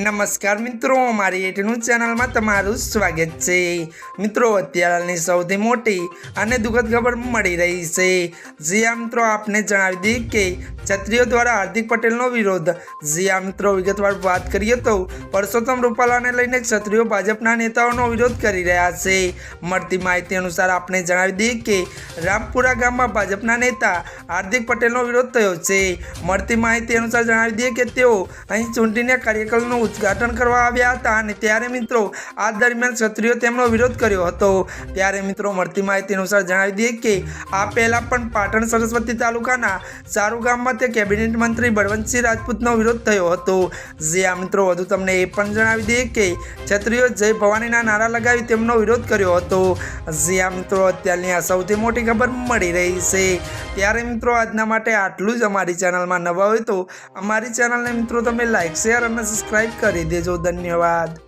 नमस्कार मित्रों, मारी एटનું ચેનલમાં તમારું સ્વાગત છે। મિત્રો, અત્યારની સૌથી મોટી અને દુઃખદ ખબર મળી રહી છે। જ્યાં મિત્રો આપને જણાવી દઈએ કે ક્ષત્રિયો દ્વારા હાર્દિક પટેલનો વિરોધ। જ્યાં મિત્રો વિગતવાર વાત કરીએ તો પરસોત્તમ રૂપાલાને લઈને ક્ષત્રિયો ભાજપના નેતાઓનો વિરોધ કરી રહ્યા છે। મળતી માહિતી અનુસાર આપને જણાવી દઈએ કે રામપુરા ગામમાં ભાજપના નેતા હાર્દિક પટેલનો વિરોધ થયો છે। મળતી માહિતી અનુસાર જણાવી દઈએ કે તેઓ અહીં ચૂંટણીના કાર્યક્રમનું ઉદ્ઘાટન કરવા આવ્યા હતા અને ત્યારે મિત્રો આ દરમિયાન ક્ષત્રિયો તેમનો વિરોધ કર્યો હતો। ત્યારે મિત્રો મળતી માહિતી અનુસાર જણાવી દઈએ કે આ પહેલા પણ પાટણ સરસ્વતી તાલુકાના સારુ ગામમાં તે કેબિનેટ મંત્રી બળવંતસિંહ રાજપૂતનો વિરોધ થયો હતો। જ્યાં મિત્રો વધુ તમને એ પણ જણાવી દઈએ કે ક્ષત્રિયો જય ભવાનીના નારા લગાવી તેમનો વિરોધ કર્યો હતો। જ્યાં મિત્રો અત્યારની આ સૌથી મોટી ખબર મળી રહી છે। ત્યારે મિત્રો આજના માટે આટલું જ। અમારી ચેનલમાં નવા હોય તો અમારી ચેનલને મિત્રો તમે લાઈક, શેર અને સબસ્ક્રાઈબ કરી દેજો। ધન્યવાદ।